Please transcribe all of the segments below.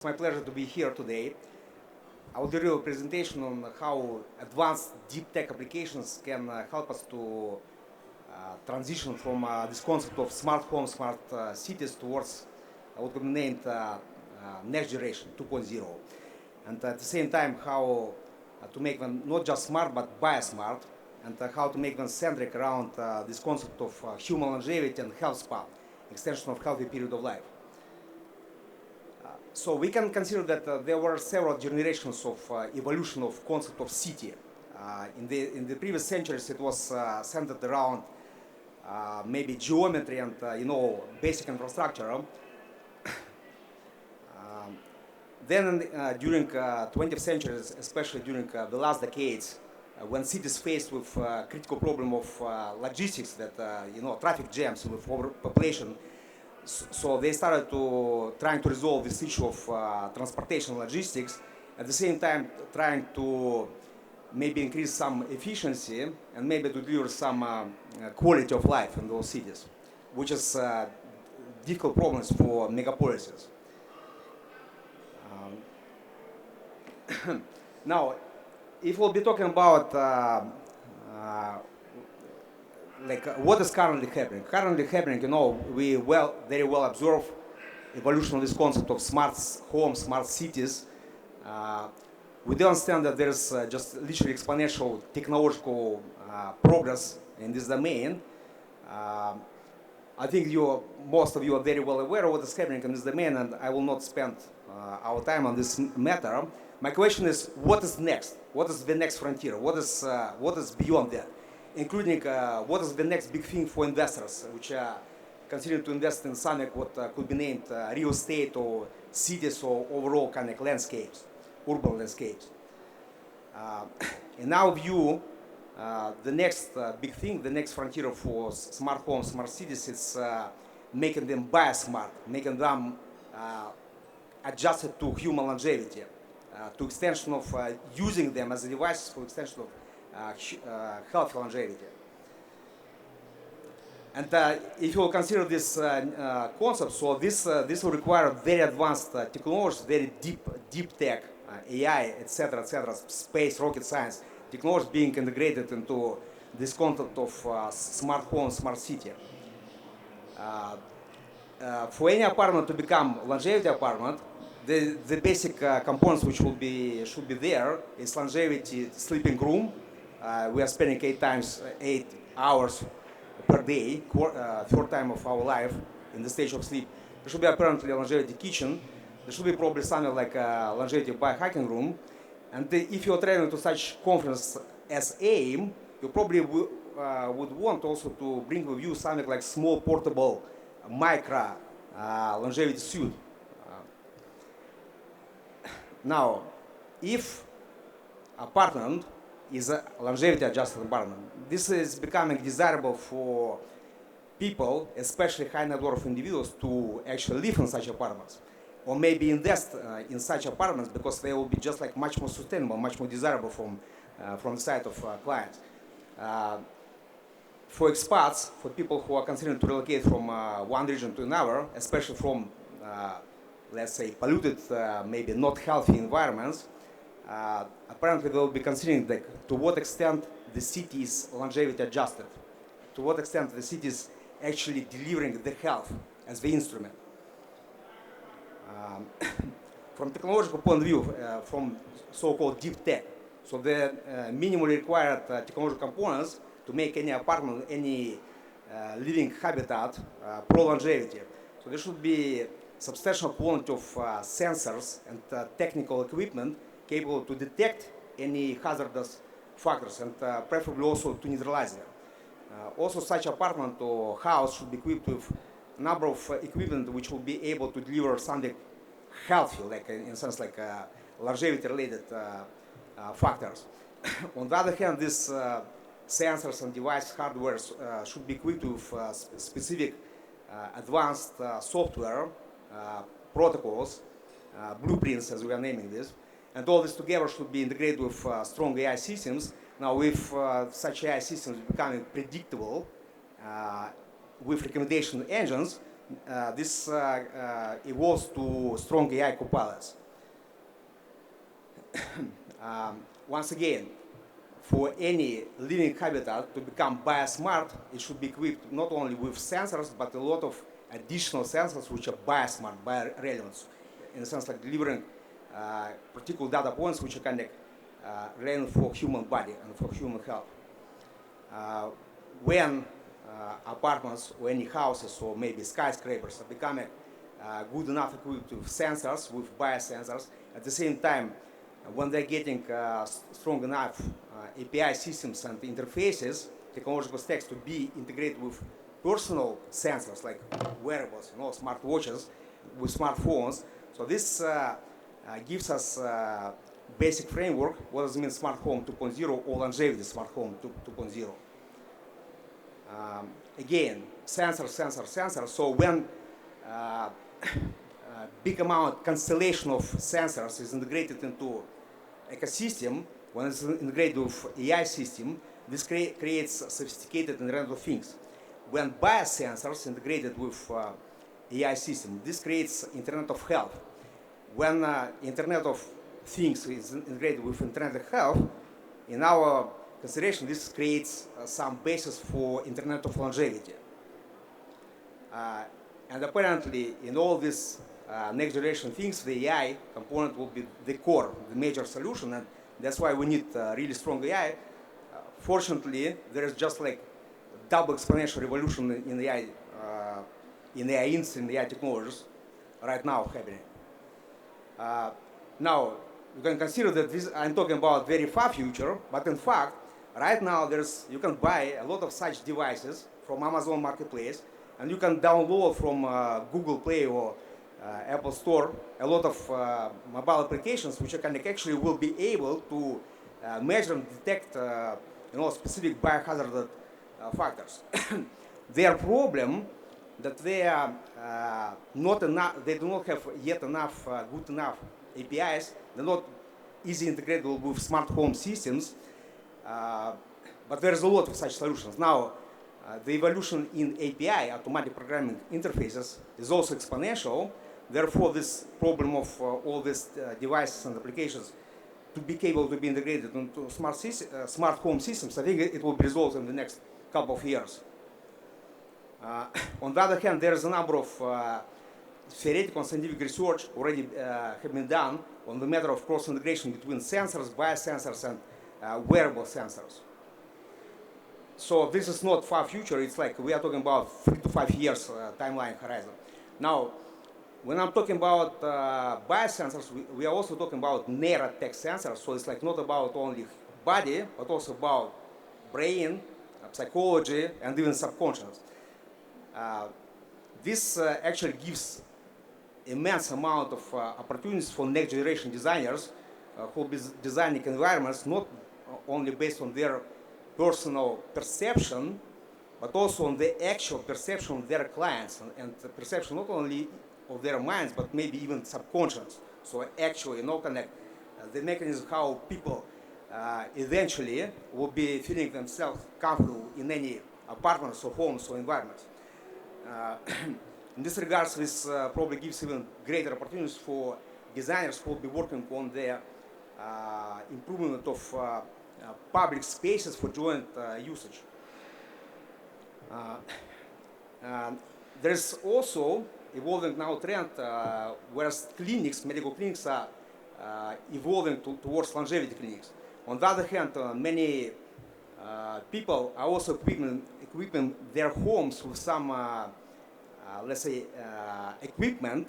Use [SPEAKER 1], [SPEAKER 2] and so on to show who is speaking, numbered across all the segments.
[SPEAKER 1] It's my pleasure to be here today. I will give you a presentation on how advanced deep tech applications can help us to transition from this concept of smart homes, smart cities towards what could be named next generation 2.0. And at the same time, how to make them not just smart but bio-smart, and how to make them centric around this concept of human longevity and health span, extension of healthy period of life. So we can consider that there were several generations of evolution of concept of city. In the previous centuries, it was centered around maybe geometry and basic infrastructure. Then during 20th century, especially during the last decades, when cities faced with critical problem of logistics, that traffic jams with overpopulation, so they started to trying to resolve this issue of transportation logistics, at the same time trying to maybe increase some efficiency and maybe to deliver some quality of life in those cities, which is difficult problems for megapolises. Now, if we'll be talking about what is currently happening. Currently happening, we very well observe evolution of this concept of smart homes, smart cities. We do understand that there's just literally exponential technological progress in this domain. I think most of you are very well aware of what is happening in this domain, and I will not spend our time on this matter. My question is, what is next? What is the next frontier? What is beyond that? Including what is the next big thing for investors, which are considering to invest in something what could be named real estate or cities or overall kind of landscapes, urban landscapes. In our view, the next big thing, the next frontier for smart homes, smart cities is making them bio-smart, making them adjusted to human longevity, to extension of using them as a device for extension of healthy longevity. And if you will consider this concept, so this will require very advanced technologies, very deep tech, AI, etc., space, rocket science, technologies being integrated into this concept of smart home, smart city. For any apartment to become longevity apartment, the basic components which should be there is longevity sleeping room. We are spending 8 hours per day, third time of our life in the stage of sleep. There should be apparently a longevity kitchen. There should be probably something like a longevity biohacking room. And if you're traveling to such conference as AIM, you probably would want also to bring with you something like small portable micro longevity suit. Now, if apartment is a longevity adjusted apartment, this is becoming desirable for people, especially high net worth individuals, to actually live in such apartments, or maybe invest in such apartments because they will be just like much more sustainable, much more desirable from the side of clients. For expats, for people who are considering to relocate from one region to another, especially from let's say polluted, maybe not healthy environments, apparently they will be considering to what extent the city is longevity adjusted, to what extent the city is actually delivering the health as the instrument. From technological point of view, from so-called deep tech, so the minimally required technological components to make any apartment, any living habitat pro longevity. So there should be substantial quantity of sensors and technical equipment capable to detect any hazardous factors and preferably also to neutralize them. Also, such apartment or house should be equipped with a number of equipment which will be able to deliver something healthy, like in a sense like longevity-related factors. On the other hand, these sensors and device hardware should be equipped with specific advanced software protocols, blueprints as we are naming this, and all this together should be integrated with strong AI systems. Now, with such AI systems becoming predictable with recommendation engines, this evolves to strong AI copilots. Once again, for any living habitat to become biosmart, it should be equipped not only with sensors, but a lot of additional sensors which are biosmart, biorelevant, in the sense like delivering particular data points which are kind of relevant for human body and for human health. When apartments or any houses or maybe skyscrapers are becoming good enough equipped with sensors, with biosensors, at the same time, when they're getting strong enough API systems and interfaces, technological stacks to be integrated with personal sensors like wearables, smart watches, with smartphones. So this gives us basic framework. What does it mean smart home 2.0 or longevity smart home 2.0? Again, sensor. So when big amount constellation of sensors is integrated into ecosystem, when it's integrated with AI system, this creates sophisticated Internet of Things. When biosensors integrated with AI system, this creates Internet of Health. When Internet of Things is integrated with Internet of Health, in our consideration, this creates some basis for Internet of Longevity. And apparently, in all these next generation things, the AI component will be the core, the major solution, and that's why we need really strong AI. Fortunately, there is just like double exponential revolution in AI industry, in AI technologies right now happening. Now, you can consider that this, I'm talking about very far future, but in fact, right now you can buy a lot of such devices from Amazon Marketplace, and you can download from Google Play or Apple Store a lot of mobile applications which actually will be able to measure and detect specific biohazard factors. Their problem that they are not enough, they do not have yet enough good enough APIs. They're not easy integratable with smart home systems, but there's a lot of such solutions. Now, the evolution in API, automatic programming interfaces, is also exponential. Therefore, this problem of all these devices and applications to be able to be integrated into smart home systems, I think it will be resolved in the next couple of years. On the other hand, there is a number of theoretical and scientific research already have been done on the matter of cross-integration between sensors, biosensors, and wearable sensors. So this is not far future. It's like we are talking about 3 to 5 years timeline horizon. Now, when I'm talking about biosensors, we are also talking about narrow tech sensors. So it's like not about only body, but also about brain, psychology, and even subconscious. This actually gives immense amount of opportunities for next generation designers who will be designing environments not only based on their personal perception, but also on the actual perception of their clients and the perception not only of their minds, but maybe even subconscious. So actually, the mechanism how people eventually will be feeling themselves comfortable in any apartments or homes or environments. In this regards, this probably gives even greater opportunities for designers who will be working on the improvement of public spaces for joint usage. There's also evolving now trend where clinics, medical clinics are evolving towards longevity clinics. On the other hand, many people are also equipping their homes with some, let's say, equipment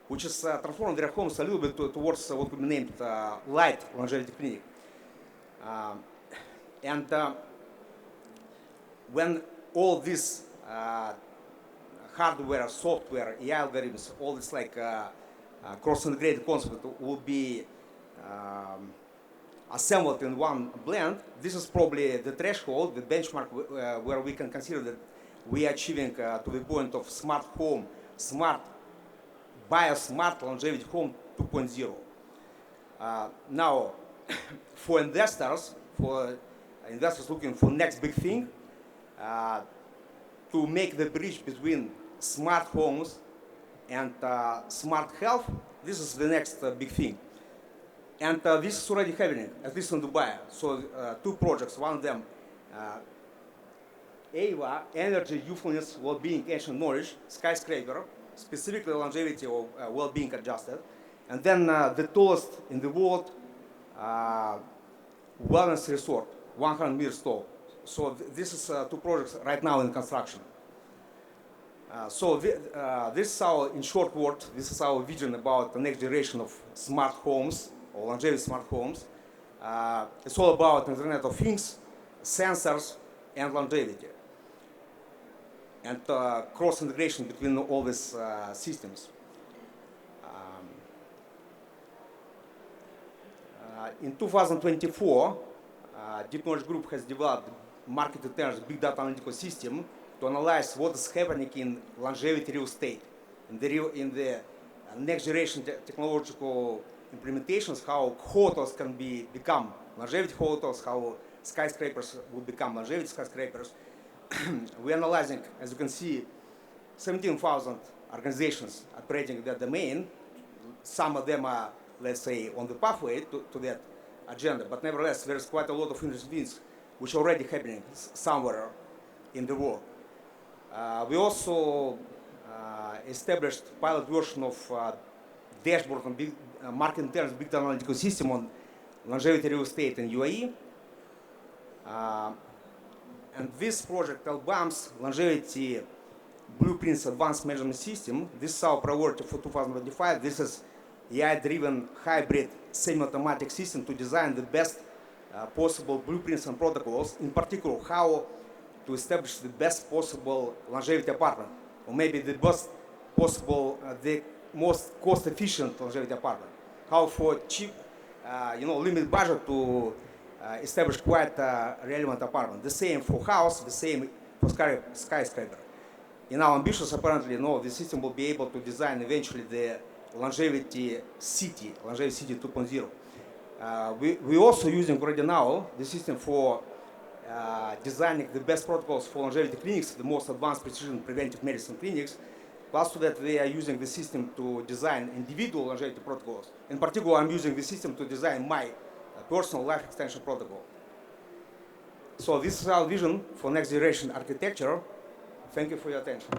[SPEAKER 1] which is transforming their homes a little bit towards what could be named light longevity clinic. And when all this hardware, software, AI algorithms, all this like cross-integrated concept will be assembled in one blend, this is probably the threshold, the benchmark where we can consider that we are achieving to the point of smart home, biosmart longevity home 2.0. Now, for investors looking for next big thing, to make the bridge between smart homes and smart health. This is the next big thing. And this is already happening, at least in Dubai. So two projects, one of them, AVA, Energy, Youthfulness, Well-being, Ancient Knowledge, skyscraper, specifically longevity of well-being adjusted. And then the tallest in the world wellness resort, 100 meters tall. So this is two projects right now in construction. This is our, in short word, this is our vision about the next generation of smart homes or longevity smart homes. It's all about Internet of Things, sensors, and longevity, and cross integration between all these systems. In 2024, Deep Knowledge Group has developed market intelligence big data analytical system to analyze what is happening in longevity real estate, in the next generation technological implementations, how hotels can become longevity hotels, how skyscrapers will become longevity skyscrapers. We're analyzing, as you can see, 17,000 organizations operating in that domain. Some of them are, let's say, on the pathway to that agenda, but nevertheless, there's quite a lot of interesting things which are already happening somewhere in the world. We also established pilot version of dashboard on big market intelligence big data analytical system on longevity real estate in UAE. And this project, Albam's longevity blueprints advanced measurement system, this is our priority for 2025. This is AI-driven hybrid semi-automatic system to design the best possible blueprints and protocols, in particular how to establish the best possible longevity apartment, or maybe the best possible, the most cost-efficient longevity apartment. How for cheap, limited budget to establish quite a relevant apartment. The same for house, the same for skyscraper. In our ambitions, apparently, the system will be able to design eventually the longevity city 2.0. We're also using already now the system for designing the best protocols for longevity clinics, the most advanced precision preventive medicine clinics. Plus to that, we are using the system to design individual longevity protocols. In particular, I'm using the system to design my personal life extension protocol. So this is our vision for next generation architecture. Thank you for your attention.